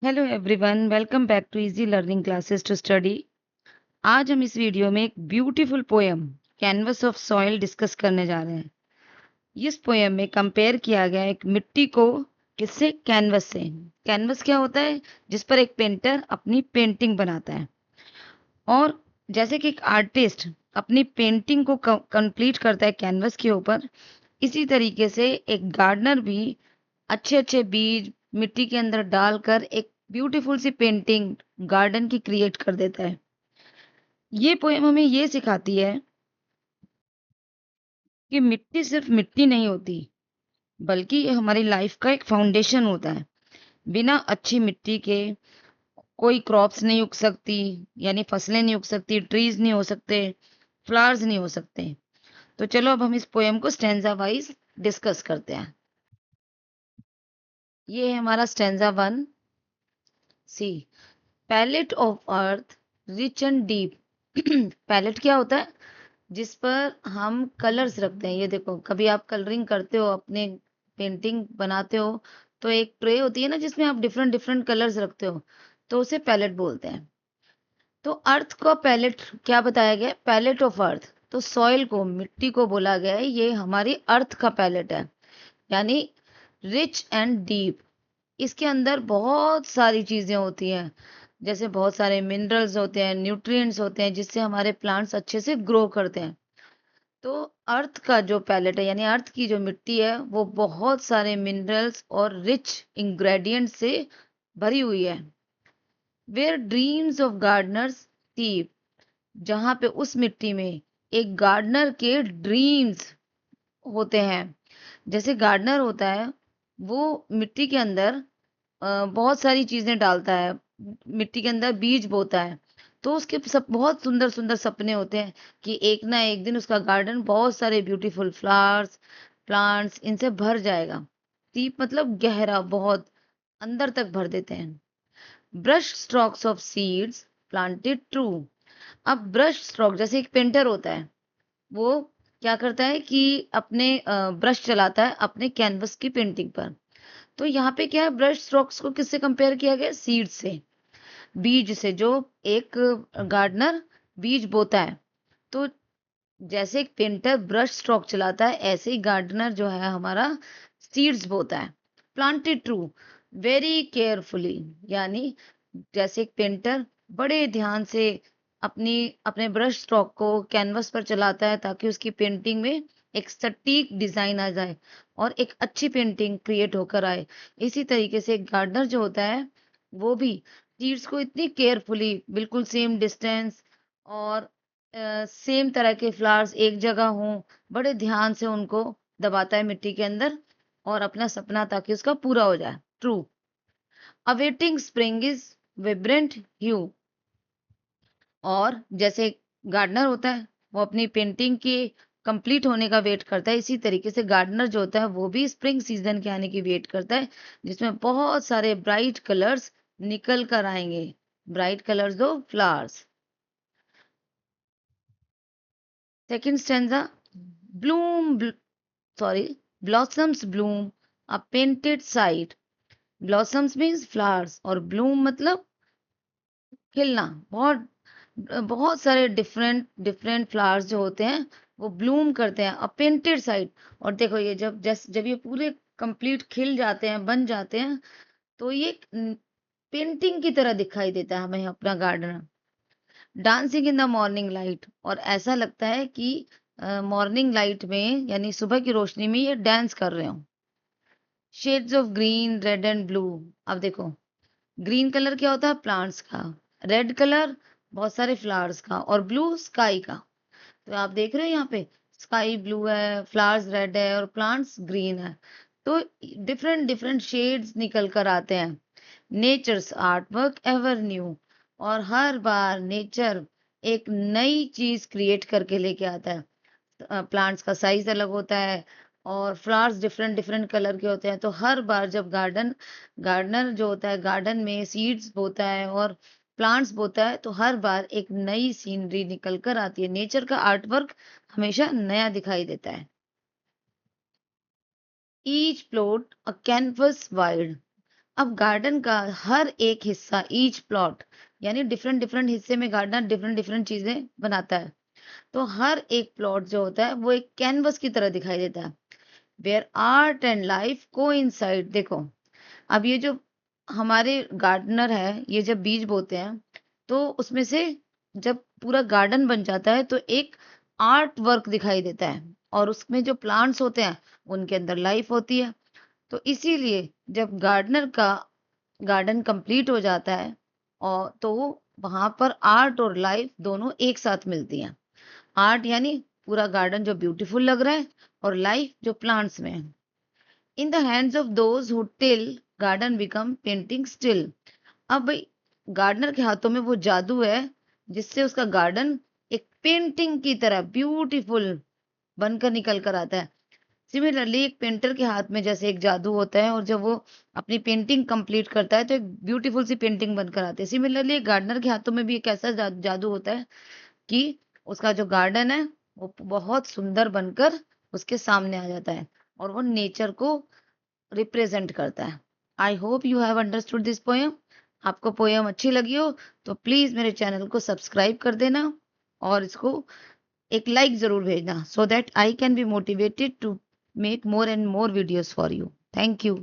Hello everyone, welcome back to easy learning classes to study. आज हम इस video में एक beautiful poem canvas of soil discuss करने जा रहे हैं। इस पोएम में कंपेयर किया गया है एक मिट्टी को किससे, कैनवस से। कैनवस क्या होता है? जिस पर एक पेंटर अपनी पेंटिंग बनाता है। और जैसे कि एक आर्टिस्ट अपनी पेंटिंग को कंप्लीट करता है कैनवस के ऊपर, इसी तरीके से एक गार्डनर भी अच्छे अच्छे बीज मिट्टी के अंदर डालकर एक ब्यूटीफुल सी पेंटिंग गार्डन की क्रिएट कर देता है। ये पोएम हमें ये सिखाती है कि मिट्टी सिर्फ मिट्टी नहीं होती, बल्कि ये हमारी लाइफ का एक फाउंडेशन होता है। बिना अच्छी मिट्टी के कोई क्रॉप्स नहीं उग सकती, यानी फसलें नहीं उग सकती, ट्रीज नहीं हो सकते, फ्लावर्स नहीं हो सकते। तो चलो अब हम इस पोएम को स्टैंजा वाइज डिस्कस करते हैं। ये है हमारा stanza one. See palette of earth rich and deep. Palette क्या होता है? जिस पर हम कलर्स रखते हैं। ये देखो, कभी आप कलरिंग करते हो, अपने पेंटिंग बनाते हो, तो एक ट्रे होती है ना जिसमें आप डिफरेंट डिफरेंट कलर्स रखते हो, तो उसे पैलेट बोलते हैं। तो अर्थ का पैलेट क्या बताया गया? Palette of earth. तो सॉइल को, मिट्टी को बोला गया है ये हमारी अर्थ का पैलेट है, यानी रिच एंड डीप। इसके अंदर बहुत सारी चीजें होती हैं, जैसे बहुत सारे मिनरल्स होते हैं, न्यूट्रिएंट्स होते हैं, जिससे हमारे प्लांट्स अच्छे से ग्रो करते हैं। तो अर्थ का जो पैलेट है, यानी अर्थ की जो मिट्टी है, वो बहुत सारे मिनरल्स और रिच इंग्रेडिएंट से भरी हुई है। Where dreams of gardeners thieve. जहां पे उस मिट्टी में एक गार्डनर के ड्रीम्स होते हैं। जैसे गार्डनर होता है, वो मिट्टी के अंदर बहुत सारी चीजें डालता है, मिट्टी के अंदर बीज बोता है। तो उसके सब बहुत सुंदर सुंदर सपने होते हैं कि एक ना एक दिन उसका गार्डन बहुत सारे ब्यूटीफुल फ्लावर्स, प्लांट्स इनसे भर जाएगा। डीप मतलब गहरा, बहुत अंदर तक भर देते हैं। Brush strokes of seeds planted true. अब ब्रश स्ट्रोक, जैसे एक पेंटर होता है, वो क्या करता है कि अपने ब्रश चलाता है अपने कैनवस की पेंटिंग पर। तो यहाँ पे क्या है, ब्रश स्ट्रोक्स को किससे कंपेयर किया गया? सीड से, बीज से। जो एक गार्डनर बीज बोता है, तो जैसे एक पेंटर ब्रश स्ट्रोक चलाता है, ऐसे ही गार्डनर जो है हमारा सीड्स बोता है। प्लांटेड ट्रू, वेरी केयरफुली, यानी जैसे एक पेंटर बड़े ध्यान से अपनी अपने ब्रश स्ट्रोक को कैनवस पर चलाता है ताकि उसकी पेंटिंग में एक सटीक डिजाइन आ जाए और एक अच्छी पेंटिंग क्रिएट होकर आए। इसी तरीके से एक गार्डनर जो होता है, वो भी सीड्स को इतनी केयरफुली, बिल्कुल सेम डिस्टेंस और सेम तरह के फ्लावर्स एक जगह हों, बड़े ध्यान से उनको दबाता है मिट्टी के अंदर, और अपना सपना ताकि उसका पूरा हो जाए। True. Awaiting spring is vibrant hue. और जैसे गार्डनर होता है, वो अपनी पेंटिंग के कंप्लीट होने का वेट करता है, इसी तरीके से गार्डनर जो होता है वो भी स्प्रिंग सीजन के आने की वेट करता है, जिसमें बहुत सारे ब्राइट कलर्स निकल कर आएंगे। ब्राइट कलर्स दो flowers. Second stanza. Bloom blossoms bloom a painted side. Blossoms means flowers और bloom मतलब खिलना। बहुत बहुत सारे डिफरेंट डिफरेंट फ्लावर्स जो होते हैं वो ब्लूम करते हैं अ पेंटेड साइड। और देखो, ये जब ये पूरे कंप्लीट खिल जाते हैं, बन जाते हैं, तो ये पेंटिंग की तरह दिखाई देता है हमें अपना garden. Dancing in the morning light, और ऐसा लगता है कि मॉर्निंग लाइट में, यानी सुबह की रोशनी में, ये डांस कर रहे हो। Shades of green, red and blue. अब देखो, ग्रीन कलर क्या होता है? प्लांट्स का। रेड कलर बहुत सारे फ्लावर्स का, और ब्लू स्काई का। तो आप देख रहे हैं यहाँ पे स्काई ब्लू है, फ्लावर्स रेड है और प्लांट्स ग्रीन है। तो डिफरेंट डिफरेंट शेड्स निकल कर आते हैं। Nature's art work ever new. और हर बार नेचर एक नई चीज क्रिएट करके लेके आता है। प्लांट्स का साइज अलग होता है और फ्लावर्स डिफरेंट डिफरेंट कलर के होते हैं। तो हर बार जब गार्डनर जो होता है, गार्डन में सीड्स बोता है और प्लांट्स बोता है, तो हर बार एक नई सीनरी निकल कर आती है। नेचर का आर्ट वर्क हमेशा नया दिखाई देता है। Each plot a canvas wide. अब गार्डन का हर एक हिस्सा, ईच प्लॉट, यानी डिफरेंट डिफरेंट हिस्से में गार्डन डिफरेंट डिफरेंट चीजें बनाता है। तो हर एक प्लॉट जो होता है वो एक कैनवस की तरह दिखाई देता है, where art and life coincide. देखो, अब ये जो हमारे गार्डनर है, ये जब बीज बोते हैं तो उसमें से जब पूरा गार्डन बन जाता है तो एक आर्ट वर्क दिखाई देता है, और उसमें जो प्लांट्स होते हैं उनके अंदर लाइफ होती है। तो इसीलिए जब गार्डनर का गार्डन कंप्लीट हो जाता है और तो वहां पर आर्ट और लाइफ दोनों एक साथ मिलती हैं। आर्ट यानी पूरा गार्डन जो ब्यूटीफुल लग रहा है, और लाइफ जो प्लांट्स में है। In the hands of those who till garden become painting still. अब भाई गार्डनर के हाथों में वो जादू है जिससे उसका गार्डन एक पेंटिंग की तरह ब्यूटीफुल बनकर निकल कर आता है। सिमिलरली एक पेंटर के हाथ में जैसे एक जादू होता है, और जब वो अपनी पेंटिंग कंप्लीट करता है तो एक ब्यूटीफुल सी पेंटिंग बनकर आती है। सिमिलरली एक गार्डनर के हाथों में भी एक ऐसा जादू होता है कि उसका जो गार्डन है वो बहुत सुंदर बनकर उसके सामने आ जाता है, और वो नेचर को रिप्रेजेंट करता है। I hope you have understood this poem. आपको पोयम अच्छी लगी हो तो प्लीज मेरे चैनल को सब्सक्राइब कर देना, और इसको एक लाइक जरूर भेजना, so that I can be motivated to make more and more videos for you. Thank you.